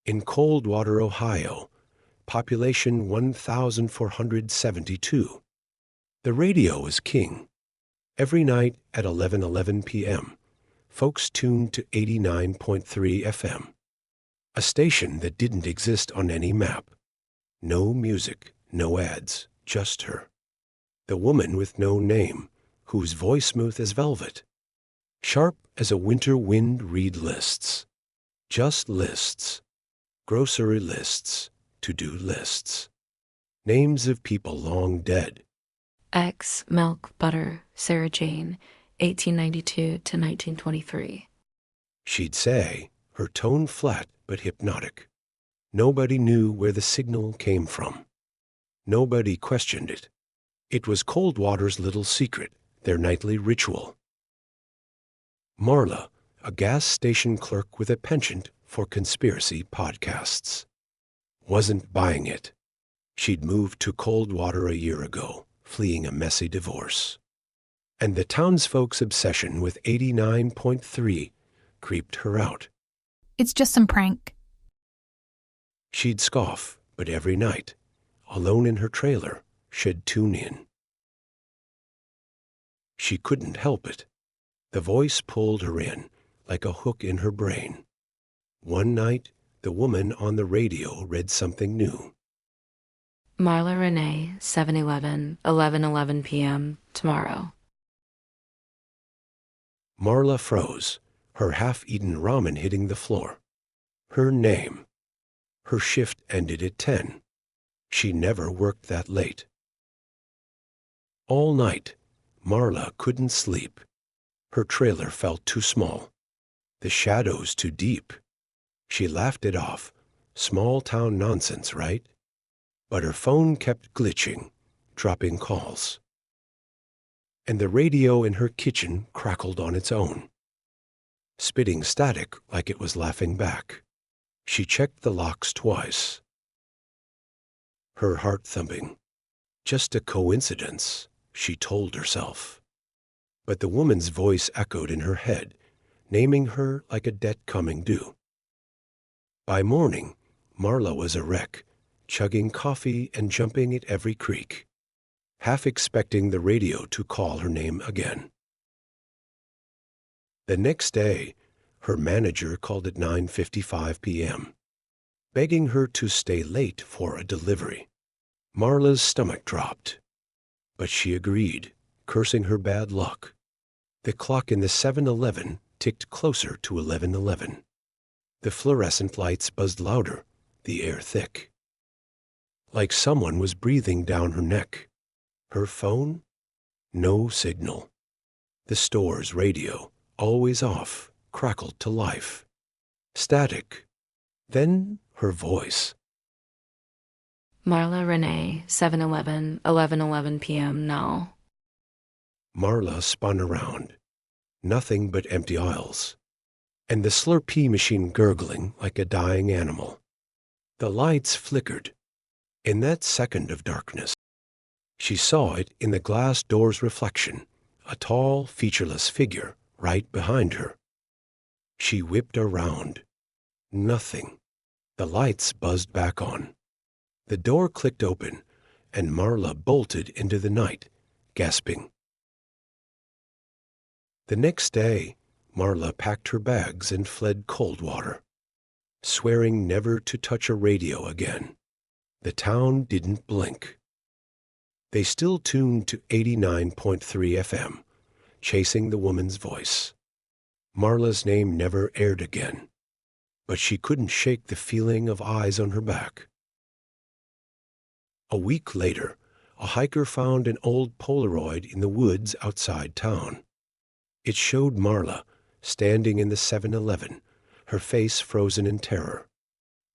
In Coldwater, Ohio, population 1,472. The radio was king. Every night at 11:11 p.m., folks tuned to 89.3 FM, a station that didn't exist on any map. No music, no ads, just her. The woman with no name, whose voice smooth as velvet, sharp as a winter wind read lists. Just lists. Grocery lists, to-do lists. Names of people long dead. Eggs, milk, butter, Sarah Jane, 1892 to 1923. She'd say, her tone flat but hypnotic. Nobody knew where the signal came from. Nobody questioned it. It was Coldwater's little secret, their nightly ritual. Marla, a gas station clerk with a penchant for conspiracy podcasts, wasn't buying it. She'd moved to Coldwater a year ago, fleeing a messy divorce. And the townsfolk's obsession with 89.3 creeped her out. It's just some prank. She'd scoff, but every night, alone in her trailer, she'd tune in. She couldn't help it. The voice pulled her in, like a hook in her brain. One night, the woman on the radio read something new. Marla Renee, 7-11, 11:11 p.m. tomorrow. Marla froze, her half-eaten ramen hitting the floor. Her name. Her shift ended at 10. She never worked that late. All night, Marla couldn't sleep. Her trailer felt too small. The shadows too deep. She laughed it off. Small-town nonsense, right? But her phone kept glitching, dropping calls. And the radio in her kitchen crackled on its own, spitting static like it was laughing back. She checked the locks twice. Her heart thumping. Just a coincidence, she told herself. But the woman's voice echoed in her head, naming her like a debt coming due. By morning, Marla was a wreck, chugging coffee and jumping at every creak, half expecting the radio to call her name again. The next day, her manager called at 9:55 p.m., begging her to stay late for a delivery. Marla's stomach dropped, but she agreed, cursing her bad luck. The clock in the 7-Eleven ticked closer to 11:11. The fluorescent lights buzzed louder, the air thick, like someone was breathing down her neck. Her phone? No signal. The store's radio, always off, crackled to life. Static. Then her voice. Marla Renee, 7-11, 11:11 p.m. now. Marla spun around. Nothing but empty aisles, and the Slurpee machine gurgling like a dying animal. The lights flickered. In that second of darkness, she saw it in the glass door's reflection, a tall, featureless figure right behind her. She whipped around. Nothing. The lights buzzed back on. The door clicked open, and Marla bolted into the night, gasping. The next day, Marla packed her bags and fled Coldwater, swearing never to touch a radio again. The town didn't blink. They still tuned to 89.3 FM, chasing the woman's voice. Marla's name never aired again, but she couldn't shake the feeling of eyes on her back. A week later, a hiker found an old Polaroid in the woods outside town. It showed Marla, standing in the 7-Eleven, her face frozen in terror.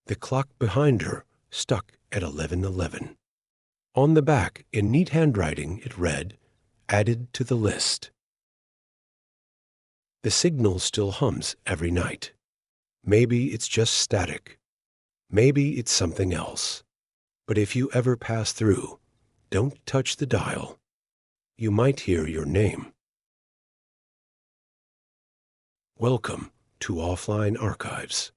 The clock behind her stuck at 11:11. On the back, in neat handwriting, it read, "Added to the list." The signal still hums every night. Maybe it's just static. Maybe it's something else. But if you ever pass through, don't touch the dial. You might hear your name. Welcome to Offline Archives.